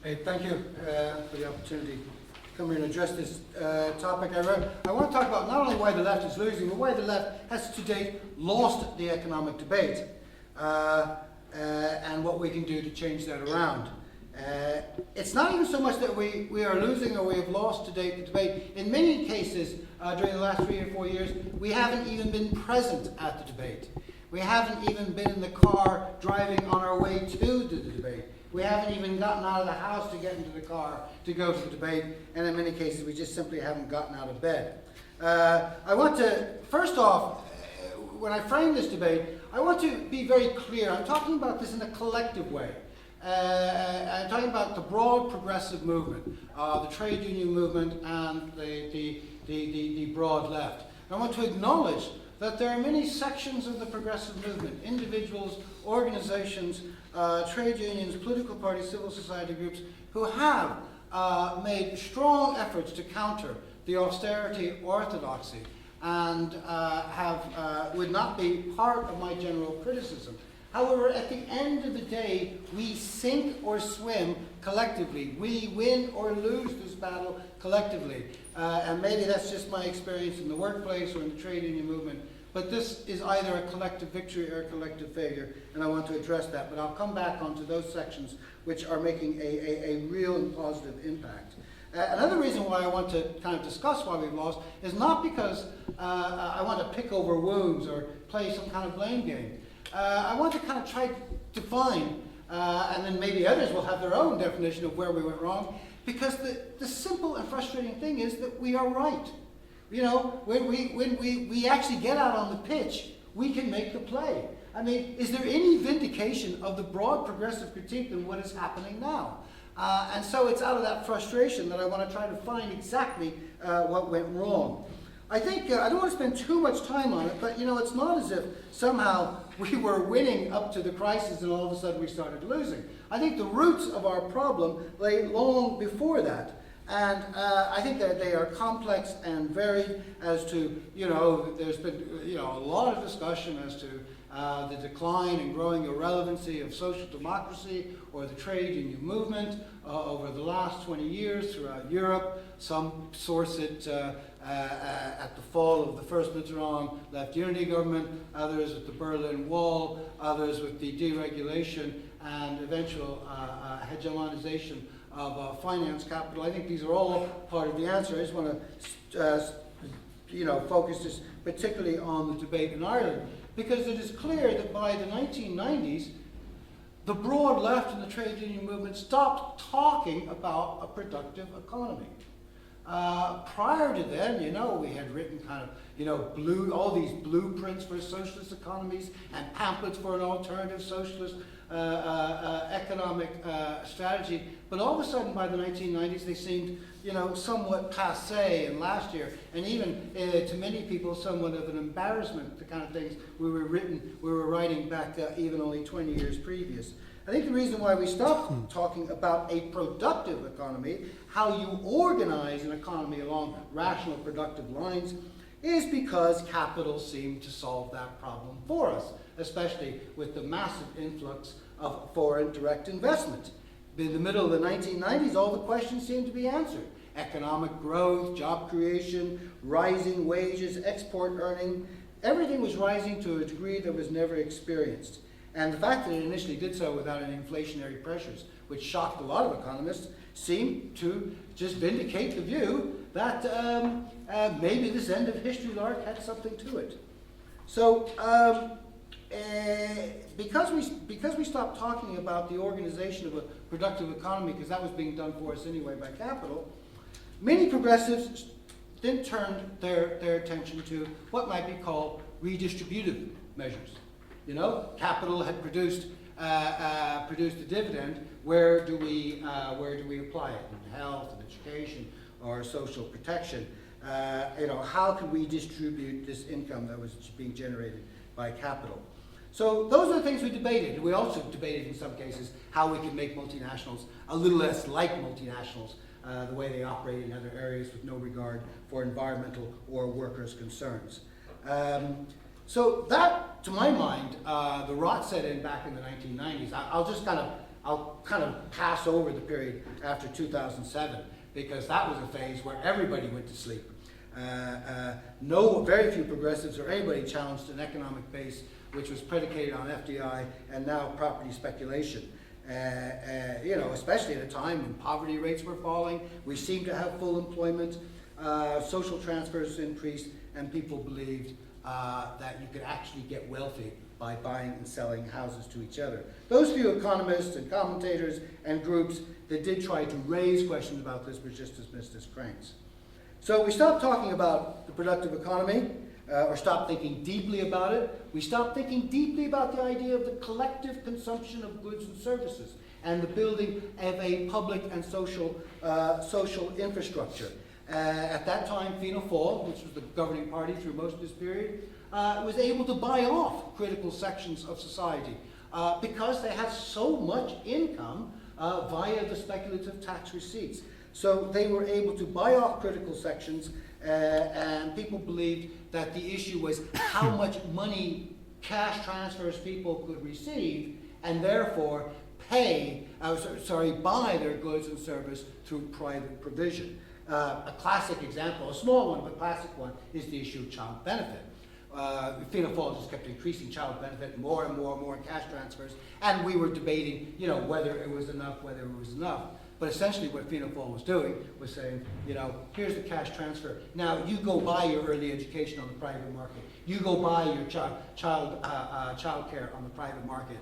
Hey, thank you for the opportunity to come here and address this topic. I want to talk about not only why the left is losing, but why the left has to date lost the economic debate, and what we can do to change that around. It's not even so much that we are losing or we have lost to date the debate. In many cases, during the last 3 or 4 years, we haven't even been present at the debate. We haven't even been in the car driving on our way to the debate. We haven't even gotten out of the house to get into the car to go to the debate, and in many cases we just simply haven't gotten out of bed. I want to, first off, when I frame this debate, I want to be very clear. I'm talking about this in a collective way. I'm talking about the broad progressive movement, the trade union movement, and the broad left. I want to acknowledge that there are many sections of the progressive movement, individuals, organizations, trade unions, political parties, civil society groups, who have made strong efforts to counter the austerity orthodoxy and would not be part of my general criticism. However, at the end of the day, we sink or swim collectively. We win or lose this battle collectively. And maybe that's just my experience in the workplace or in the trade union movement. But this is either a collective victory or a collective failure, and I want to address that. But I'll come back onto those sections which are making a real and positive impact. Another reason why I want to kind of discuss why we've lost is not because I want to pick over wounds or play some kind of blame game. I want to kind of try to define, and then maybe others will have their own definition of where we went wrong, because the simple and frustrating thing is that we are right. You know, when we actually get out on the pitch, we can make the play. I mean, is there any vindication of the broad progressive critique than what is happening now? And so it's out of that frustration that I want to try to find exactly what went wrong. I think, I don't want to spend too much time on it, but you know, it's not as if somehow we were winning up to the crisis and all of a sudden we started losing. I think the roots of our problem lay long before that. And I think that they are complex and varied as to, you know, there's been, you know, a lot of discussion as to the decline and growing irrelevancy of social democracy or the trade union movement over the last 20 years throughout Europe. Some source it at the fall of the first Mitterrand left unity government, others with the Berlin Wall, others with the deregulation and eventual hegemonization of finance capital. I think these are all part of the answer. I just want to you know, focus this particularly on the debate in Ireland, because it is clear that by the 1990s, the broad left and the trade union movement stopped talking about a productive economy. Prior to then, you know, we had written kind of, you know, all these blueprints for socialist economies and pamphlets for an alternative socialist economic strategy. But all of a sudden, by the 1990s, they seemed, you know, somewhat passé. And last year, and even to many people, somewhat of an embarrassment, the kind of things we were writing back even only 20 years previous. I think the reason why we stopped talking about a productive economy, how you organize an economy along rational, productive lines, is because capital seemed to solve that problem for us, especially with the massive influx of foreign direct investment. In the middle of the 1990s, all the questions seemed to be answered. Economic growth, job creation, rising wages, export earning, everything was rising to a degree that was never experienced. And the fact that it initially did so without any inflationary pressures, which shocked a lot of economists, seemed to just vindicate the view that maybe this end of history arc had something to it. So because we stopped talking about the organization of a productive economy, because that was being done for us anyway by capital, many progressives then turned their attention to what might be called redistributive measures. You know, capital had produced a dividend. Where do we apply it? In health, and education, or social protection? You know, how can we distribute this income that was being generated by capital? So those are the things we debated. We also debated in some cases how we could make multinationals a little less like multinationals, the way they operate in other areas with no regard for environmental or workers' concerns. So that, to my mind, the rot set in back in the 1990s. I'll just kind of I'll kind of pass over the period after 2007 because that was a phase where everybody went to sleep. Very few progressives or anybody challenged an economic base which was predicated on FDI and now property speculation. Especially at a time when poverty rates were falling, we seemed to have full employment, social transfers increased, and people believed that you could actually get wealthy by buying and selling houses to each other. Those few economists and commentators and groups that did try to raise questions about this were just dismissed as cranks. So we stopped talking about the productive economy, or stopped thinking deeply about it. We stopped thinking deeply about the idea of the collective consumption of goods and services and the building of a public and social infrastructure. At that time, Fianna Fáil, which was the governing party through most of this period, was able to buy off critical sections of society because they had so much income via the speculative tax receipts. So they were able to buy off critical sections, and people believed that the issue was how much money, cash transfers people could receive, and therefore buy their goods and service through private provision. A classic example, a small one, but classic one, is the issue of child benefit. Fianna Fáil just kept increasing child benefit more and more and more in cash transfers, and we were debating, whether it was enough. But essentially what Fianna Fáil was doing was saying, here's the cash transfer. Now you go buy your early education on the private market. You go buy your child care on the private market.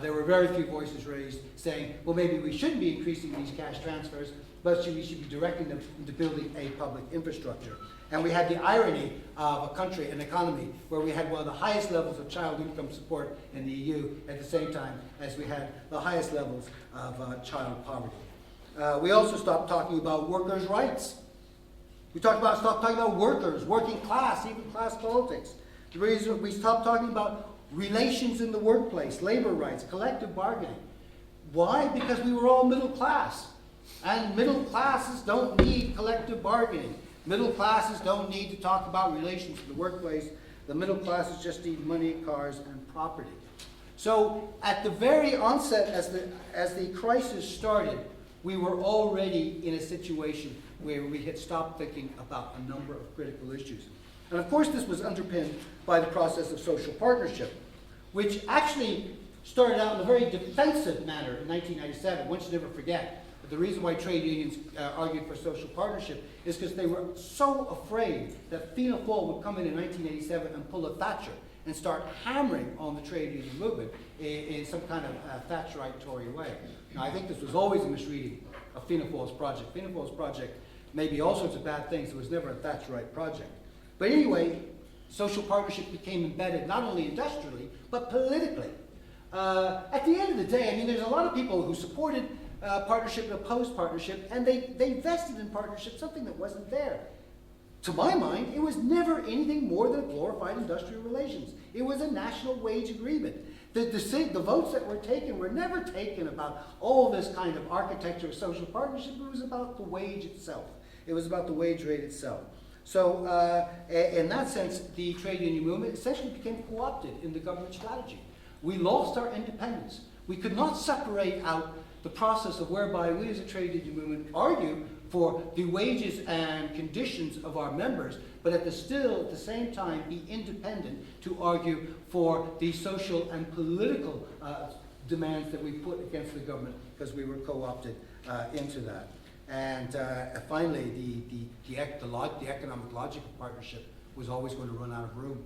There were very few voices raised saying, well, maybe we shouldn't be increasing these cash transfers, but we should be directing them into building a public infrastructure. And we had the irony of a country, an economy, where we had one of the highest levels of child income support in the EU at the same time as we had the highest levels of child poverty. We also stopped talking about workers' rights. We stopped talking about workers, working class, even class politics. The reason we stopped talking about relations in the workplace, labor rights, collective bargaining. Why? Because we were all middle class. And middle classes don't need collective bargaining. Middle classes don't need to talk about relations in the workplace. The middle classes just need money, cars, and property. So at the very onset, as the crisis started, we were already in a situation where we had stopped thinking about a number of critical issues. And of course this was underpinned by the process of social partnership, which actually started out in a very defensive manner in 1997. One should never forget that the reason why trade unions argued for social partnership is because they were so afraid that Fianna Fáil would come in 1987 and pull a Thatcher and start hammering on the trade union movement in some kind of Thatcherite Tory way. Now, I think this was always a misreading of Fianna Fáil's project. Fianna Fáil's project may be all sorts of bad things. It was never a Thatcherite project. But anyway, social partnership became embedded not only industrially, but politically. At the end of the day, there's a lot of people who supported partnership and opposed partnership, and they vested in partnership something that wasn't there. To my mind, it was never anything more than glorified industrial relations. It was a national wage agreement. The votes that were taken were never taken about all this kind of architecture of social partnership. It was about the wage itself. It was about the wage rate itself. So in that sense, the trade union movement essentially became co-opted in the government strategy. We lost our independence. We could not separate out the process of whereby we as a trade union movement argue for the wages and conditions of our members, but at the same time be independent to argue for the social and political demands that we put against the government because we were co-opted into that. And finally, the economic logic of partnership was always going to run out of room.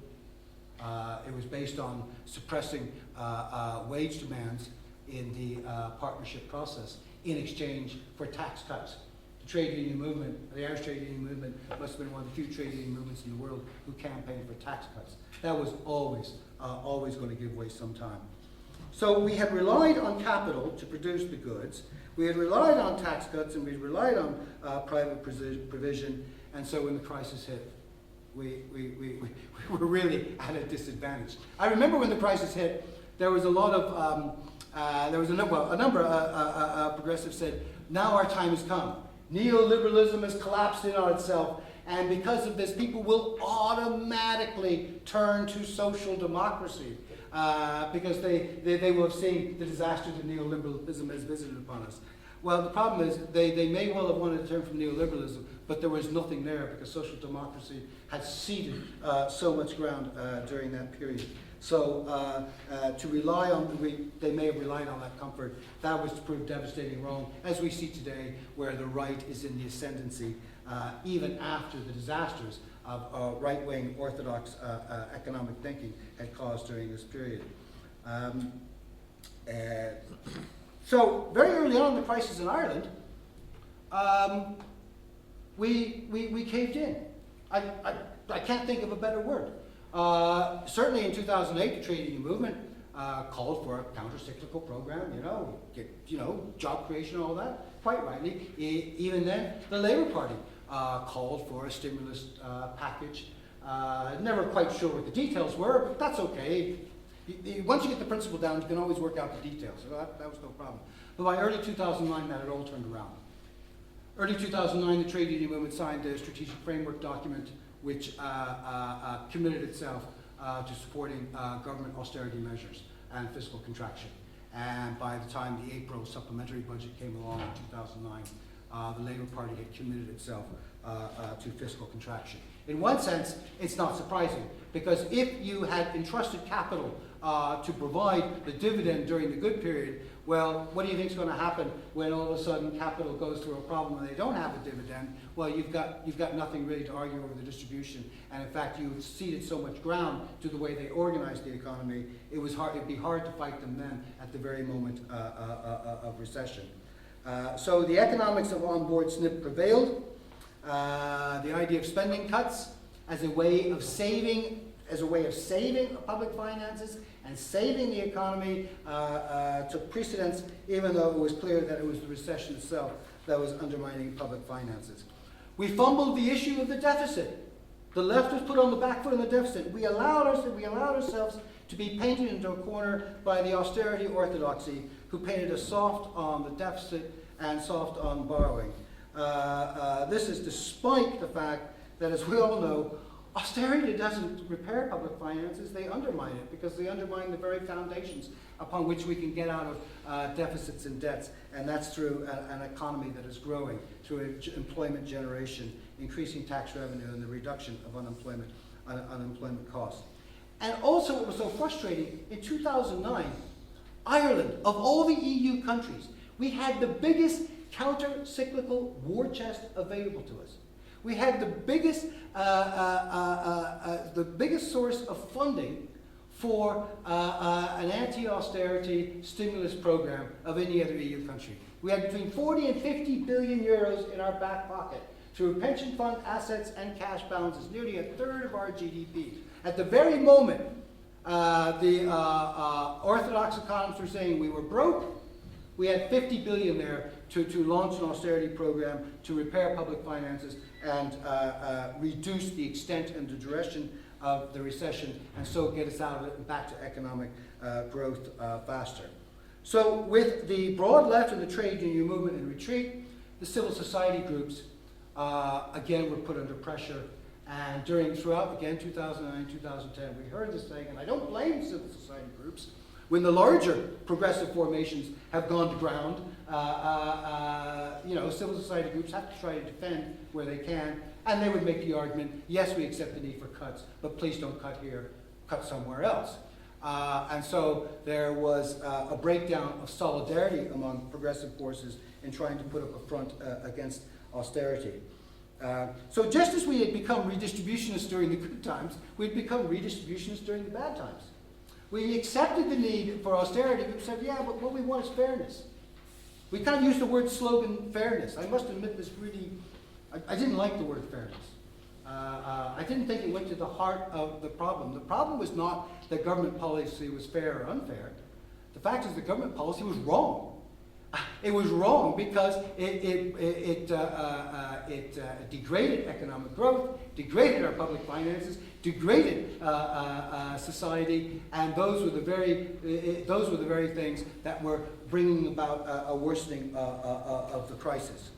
It was based on suppressing wage demands in the partnership process in exchange for tax cuts. The trade union movement, the Irish trade union movement, must have been one of the few trade union movements in the world who campaigned for tax cuts. That was always going to give way sometime. So we had relied on capital to produce the goods. We had relied on tax cuts, and we had relied on private provision. And so when the crisis hit, we were really at a disadvantage. I remember when the crisis hit, there was a lot of a number of progressives said, now our time has come. Neoliberalism has collapsed in on itself, and because of this, people will automatically turn to social democracy. because they will have seen the disaster that neoliberalism has visited upon us. Well, the problem is they may well have wanted to turn from neoliberalism, but there was nothing there because social democracy had ceded so much ground during that period. So to rely on, they may have relied on that comfort. That was to prove devastating wrong, as we see today, where the right is in the ascendancy, even after the disasters of right-wing orthodox economic thinking had caused during this period. So very early on in the crisis in Ireland, we caved in. I can't think of a better word. Certainly in 2008, the trade union movement called for a counter-cyclical program, job creation and all that, quite rightly. Even then, the Labour Party called for a stimulus package. Never quite sure what the details were, but that's okay. Once you get the principle down, you can always work out the details, so that was no problem. But by early 2009, that had all turned around. Early 2009, the trade union movement signed a strategic framework document which committed itself to supporting government austerity measures and fiscal contraction. And by the time the April supplementary budget came along in 2009, the Labour Party had committed itself to fiscal contraction. In one sense, it's not surprising, because if you had entrusted capital to provide the dividend during the good period, well, what do you think is going to happen when all of a sudden capital goes through a problem and they don't have a dividend? Well, you've got nothing really to argue over the distribution, and in fact, you've ceded so much ground to the way they organized the economy. It'd be hard to fight them then at the very moment of recession. So the economics of on-board SNP prevailed. The idea of spending cuts as a way of saving public finances and saving the economy took precedence, even though it was clear that it was the recession itself that was undermining public finances. We fumbled the issue of the deficit. The left was put on the back foot in the deficit. We allowed ourselves to be painted into a corner by the austerity orthodoxy, who painted us soft on the deficit and soft on borrowing. This is despite the fact that, as we all know, austerity doesn't repair public finances, they undermine it, because they undermine the very foundations upon which we can get out of deficits and debts, and that's through an economy that is growing, through employment generation, increasing tax revenue, and the reduction of unemployment costs. And also, what was so frustrating, in 2009, Ireland, of all the EU countries, we had the biggest counter-cyclical war chest available to us. We had the biggest source of funding for an anti-austerity stimulus program of any other EU country. We had between 40 and 50 billion euros in our back pocket through pension fund assets and cash balances, nearly a third of our GDP. At the very moment the orthodox economists were saying we were broke, we had 50 billion there to launch an austerity program to repair public finances and reduce the extent and the duration of the recession, and so get us out of it and back to economic growth faster. So with the broad left and the trade union movement in retreat, the civil society groups again were put under pressure, and throughout 2009, 2010, we heard this thing, and I don't blame civil society groups. When the larger progressive formations have gone to ground, civil society groups have to try to defend where they can, and they would make the argument, yes, we accept the need for cuts, but please don't cut here, cut somewhere else. And so there was a breakdown of solidarity among progressive forces in trying to put up a front against austerity. So just as we had become redistributionists during the good times, we'd become redistributionists during the bad times. We accepted the need for austerity, but we said, yeah, but what we want is fairness. We kind of used the word slogan, fairness. I must admit this really, I didn't like the word fairness. I didn't think it went to the heart of the problem. The problem was not that government policy was fair or unfair. The fact is the government policy was wrong. It was wrong because it degraded economic growth, degraded our public finances, degraded society, and those were the very things that were bringing about a worsening of the crisis.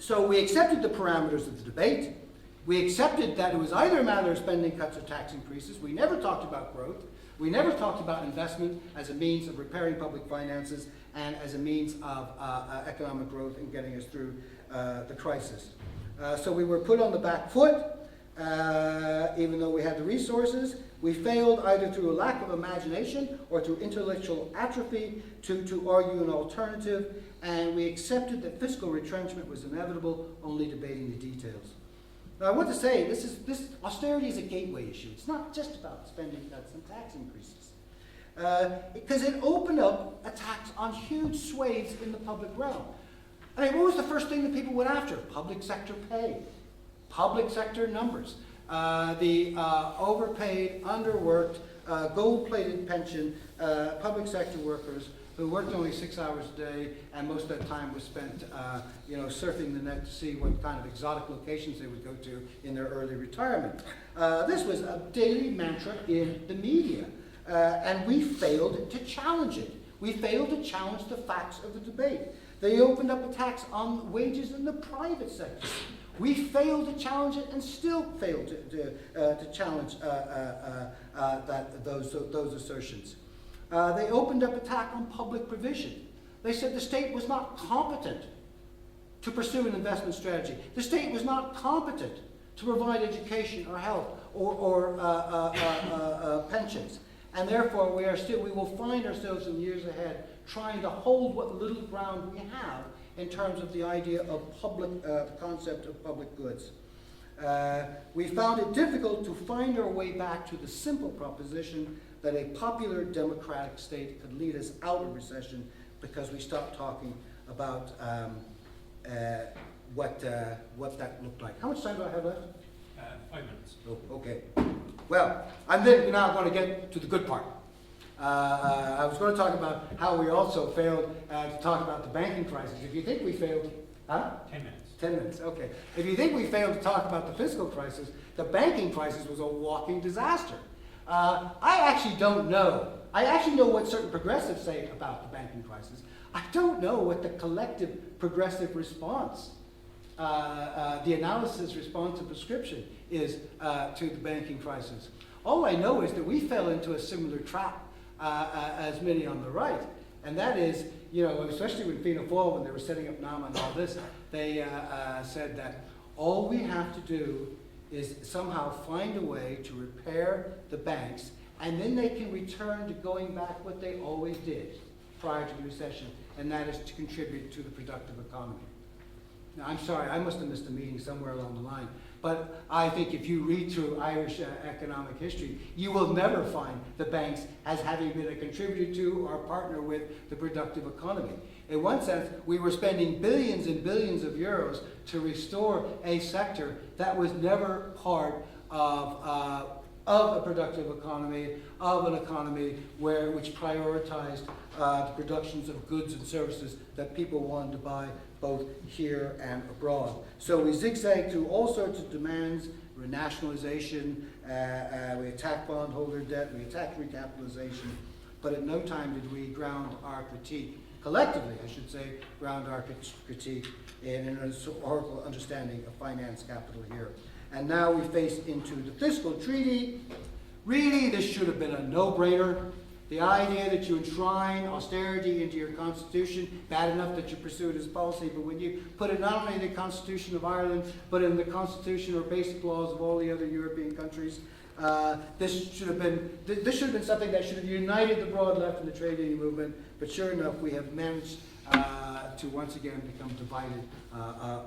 So we accepted the parameters of the debate. We accepted that it was either a matter of spending cuts or tax increases. We never talked about growth. We never talked about investment as a means of repairing public finances and as a means of economic growth and getting us through the crisis. So we were put on the back foot, even though we had the resources. We failed either through a lack of imagination or through intellectual atrophy to argue an alternative, and we accepted that fiscal retrenchment was inevitable, only debating the details. Now, I want to say this austerity is a gateway issue. It's not just about spending cuts and tax increases, because it opened up attacks on huge swathes in the public realm. I mean, what was the first thing that people went after? Public sector pay, public sector numbers, the overpaid, underworked, gold-plated pension, public sector workers who worked only 6 hours a day, and most of that time was spent, surfing the net to see what kind of exotic locations they would go to in their early retirement. This was a daily mantra in the media, and we failed to challenge it. We failed to challenge the facts of the debate. They opened up attacks on wages in the private sector. We failed to challenge it and still failed to challenge those assertions. They opened up attack on public provision. They said the state was not competent to pursue an investment strategy. The state was not competent to provide education or health or pensions. And therefore, we will find ourselves in years ahead trying to hold what little ground we have in terms of the idea of the concept of public goods. We found it difficult to find our way back to the simple proposition that a popular democratic state could lead us out of recession, because we stopped talking about what that looked like. How much time do I have left? 5 minutes. Oh, okay. Well, I'm then now going to get to the good part. I was going to talk about how we also failed to talk about the banking crisis. If you think we failed, 10 minutes. 10 minutes, okay. If you think we failed to talk about the fiscal crisis, the banking crisis was a walking disaster. I actually don't know. I actually know what certain progressives say about the banking crisis. I don't know what the collective progressive response, the analysis response to prescription is to the banking crisis. All I know is that we fell into a similar trap as many on the right. And that is, especially with Fianna Fáil, when they were setting up NAMA and all this, they said that all we have to do is somehow find a way to repair the banks, and then they can return to going back what they always did prior to the recession, and that is to contribute to the productive economy. Now, I'm sorry, I must have missed a meeting somewhere along the line, but I think if you read through Irish economic history, you will never find the banks as having been a contributor to or partner with the productive economy. In one sense, we were spending billions and billions of euros to restore a sector that was never part of a productive economy, of an economy which prioritized the productions of goods and services that people wanted to buy both here and abroad. So we zigzagged through all sorts of demands: renationalization, we attacked bondholder debt, we attacked recapitalization, but at no time did we ground our critique, collectively I should say, ground our critique in an historical understanding of finance capital here. And now we face into the fiscal treaty. Really, this should have been a no-brainer. The idea that you enshrine austerity into your constitution, bad enough that you pursue it as policy, but when you put it not only in the Constitution of Ireland, but in the Constitution or basic laws of all the other European countries, this should have been something that should have united the broad left and the trade union movement. But sure enough, we have managed to once again become divided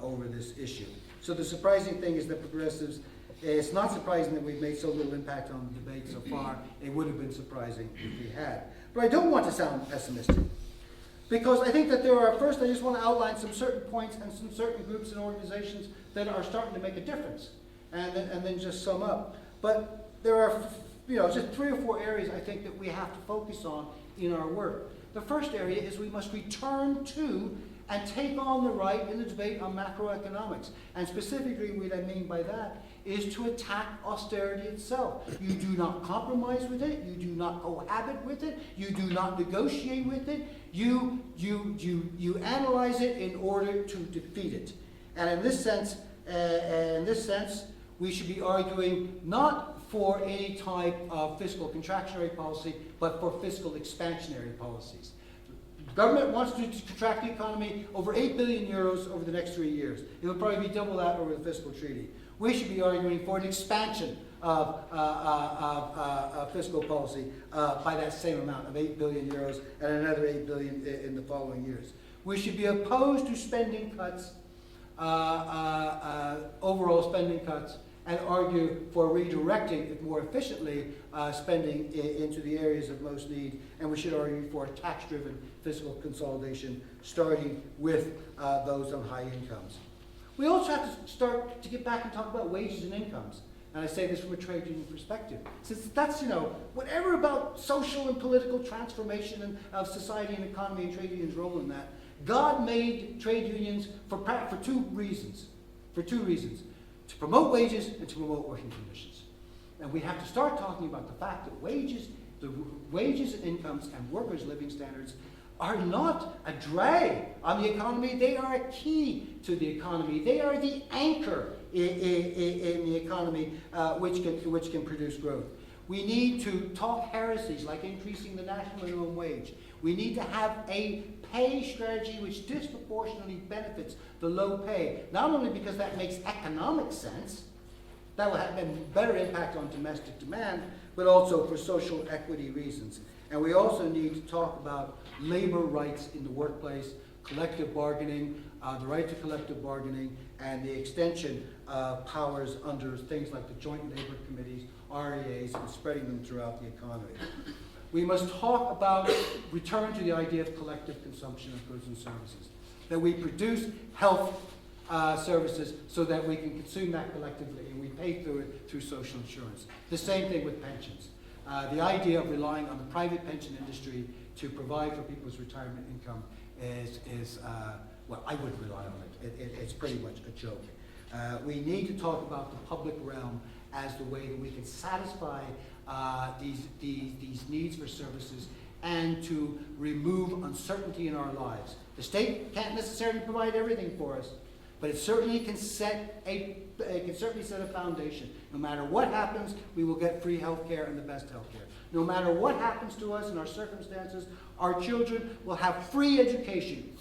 over this issue. So the surprising thing is that progressives, it's not surprising that we've made so little impact on the debate so far. It would have been surprising if we had. But I don't want to sound pessimistic, because I think that first I just want to outline some certain points and some certain groups and organizations that are starting to make a difference, and then just sum up. But there are just 3 or 4 areas I think that we have to focus on in our work. The first area is we must return to and take on the right in the debate on macroeconomics. And specifically what I mean by that is to attack austerity itself. You do not compromise with it, you do not cohabit with it, you do not negotiate with it, you analyze it in order to defeat it. And in this sense, we should be arguing not for any type of fiscal contractionary policy, but for fiscal expansionary policies. The government wants to contract the economy over 8 billion euros over the next 3 years. It will probably be double that over the fiscal treaty. We should be arguing for an expansion of fiscal policy by that same amount of 8 billion euros and another 8 billion in the following years. We should be opposed to spending cuts, overall spending cuts, and argue for redirecting it more efficiently spending into the areas of most need. And we should argue for a tax-driven fiscal consolidation, starting with those on high incomes. We also have to start to get back and talk about wages and incomes. And I say this from a trade union perspective. Since that's, whatever about social and political transformation of society and economy and trade unions' role in that, God made trade unions for two reasons. For two reasons. To promote wages and to promote working conditions. And we have to start talking about the fact that the wages and incomes and workers' living standards are not a drag on the economy. They are a key to the economy. They are the anchor in the economy which can produce growth. We need to talk heresies like increasing the national minimum wage. We need to have a pay strategy which disproportionately benefits the low pay, not only because that makes economic sense, that will have a better impact on domestic demand, but also for social equity reasons. And we also need to talk about labor rights in the workplace, collective bargaining, the right to collective bargaining, and the extension of powers under things like the joint labor committees, REAs, and spreading them throughout the economy. We must talk about return to the idea of collective consumption of goods and services, that we produce health services so that we can consume that collectively, and we pay through it through social insurance. The same thing with pensions. The idea of relying on the private pension industry to provide for people's retirement income is well, I wouldn't rely on it. It's pretty much a joke. We need to talk about the public realm as the way that we can satisfy these needs for services and to remove uncertainty in our lives. The state can't necessarily provide everything for us, but it certainly can set a foundation. No matter what happens, we will get free health care and the best health care. No matter what happens to us in our circumstances, our children will have free education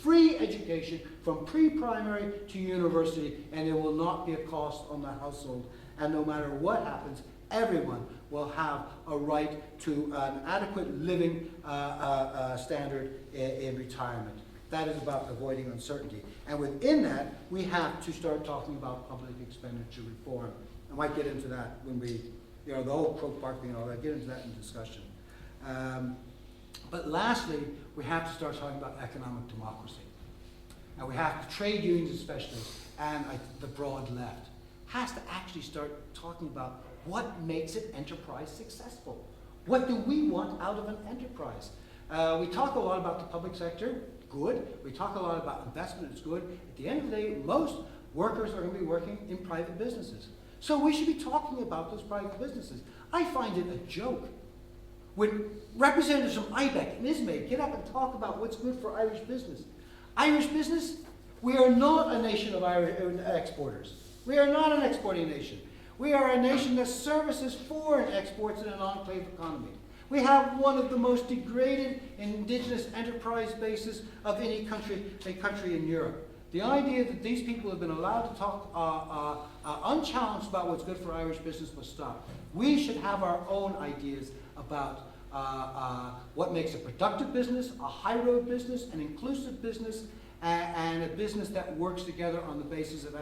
from pre-primary to university, and there will not be a cost on the household. And no matter what happens, everyone will have a right to an adequate living standard in retirement. That is about avoiding uncertainty. And within that, we have to start talking about public expenditure reform. I might get into that when we, the whole crow parking and all that, get into that in discussion. But lastly, we have to start talking about economic democracy. And we have to, trade unions especially, and the broad left, has to actually start talking about what makes an enterprise successful. What do we want out of an enterprise? We talk a lot about the public sector, good. We talk a lot about investment, it's good. At the end of the day, most workers are going to be working in private businesses. So we should be talking about those private businesses. I find it a joke when representatives from IBEC and ISME get up and talk about what's good for Irish business. Irish business, we are not a nation of exporters. We are not an exporting nation. We are a nation that services foreign exports in an enclave economy. We have one of the most degraded indigenous enterprise bases of any country in Europe. The idea that these people have been allowed to talk unchallenged about what's good for Irish business must stop. We should have our own ideas about what makes a productive business, a high road business, an inclusive business, and a business that works together on the basis of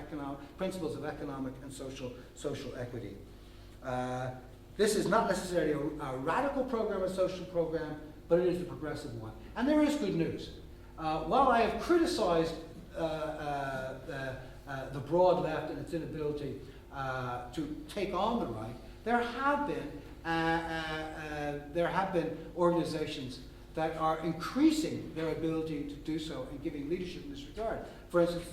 principles of economic and social equity. This is not necessarily a radical program, a social program, but it is a progressive one. And there is good news. While I have criticized the broad left and its inability to take on the right, there have been organizations that are increasing their ability to do so and giving leadership in this regard. For instance,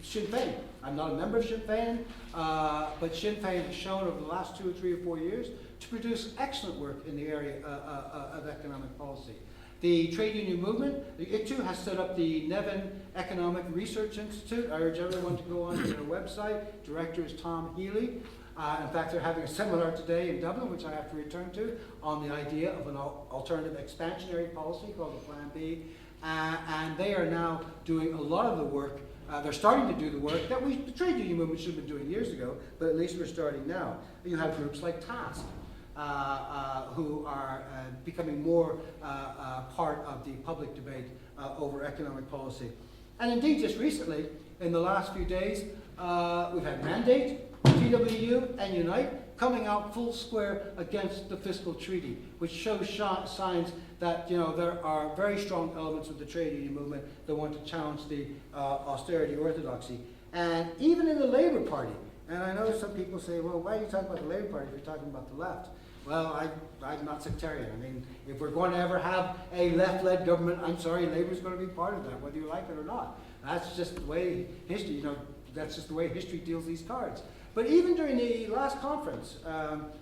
Sinn Féin. I'm not a member of Sinn Féin, but Sinn Féin has shown over the last 2 or 3 or 4 years to produce excellent work in the area of economic policy. The trade union movement, the ITU, has set up the Nevin Economic Research Institute. I urge everyone to go on to their website. Director is Tom Healy. In fact, they're having a seminar today in Dublin, which I have to return to, on the idea of an alternative expansionary policy called the Plan B. And they are now doing a lot of the work. They're starting to do the work that the trade union movement should have been doing years ago, but at least we're starting now. You have groups like Taft, who are becoming more part of the public debate over economic policy. And indeed, just recently, in the last few days, we've had Mandate, TWU, and Unite coming out full square against the fiscal treaty, which shows signs that there are very strong elements of the trade union movement that want to challenge the austerity orthodoxy. And even in the Labour Party, and I know some people say, well, why are you talking about the Labour Party if you're talking about the left? Well, I'm not sectarian. I mean, if we're going to ever have a left-led government, I'm sorry, Labour's going to be part of that, whether you like it or not. That's just the way history, that's just the way history deals these cards. But even during the last conference,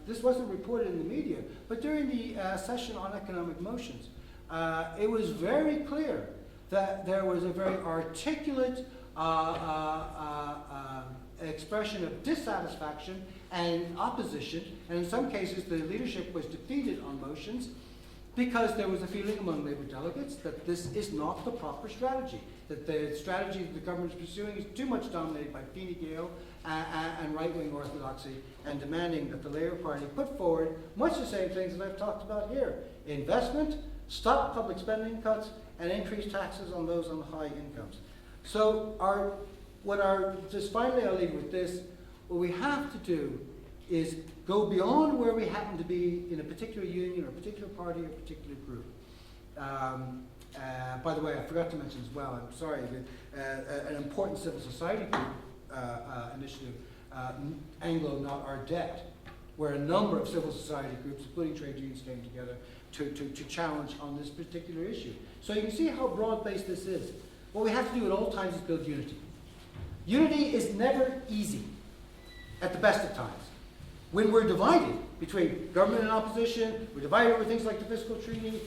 this wasn't reported in the media, but during the session on economic motions, it was very clear that there was a very articulate expression of dissatisfaction and opposition, and in some cases the leadership was defeated on motions because there was a feeling among Labour delegates that this is not the proper strategy, that the strategy that the government is pursuing is too much dominated by Fine Gael and right-wing orthodoxy, and demanding that the Labour Party put forward much the same things that I've talked about here: investment, stop public spending cuts, and increase taxes on those on high incomes. So just finally I'll leave with this: what we have to do is go beyond where we happen to be in a particular union or a particular party or a particular group. By the way, I forgot to mention as well, I'm sorry, an important civil society group initiative, Anglo Not Our Debt, where a number of civil society groups, including trade unions, came together to challenge on this particular issue. So you can see how broad-based this is. What we have to do at all times is build unity. Unity is never easy at the best of times. When we're divided between government and opposition, we're divided over things like the fiscal treaty,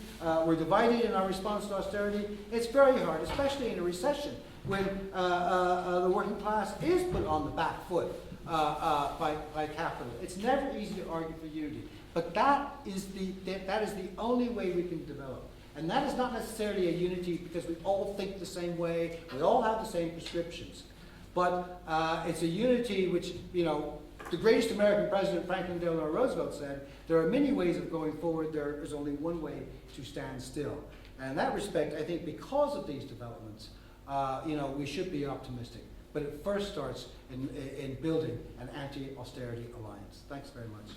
we're divided in our response to austerity, it's very hard, especially in a recession, when the working class is put on the back foot by capital. It's never easy to argue for unity. But that is the only way we can develop. And that is not necessarily a unity because we all think the same way, we all have the same prescriptions. But it's a unity which, the greatest American president, Franklin Delano Roosevelt, said, there are many ways of going forward, there is only one way to stand still. And in that respect, I think because of these developments, we should be optimistic. But it first starts in building an anti-austerity alliance. Thanks very much.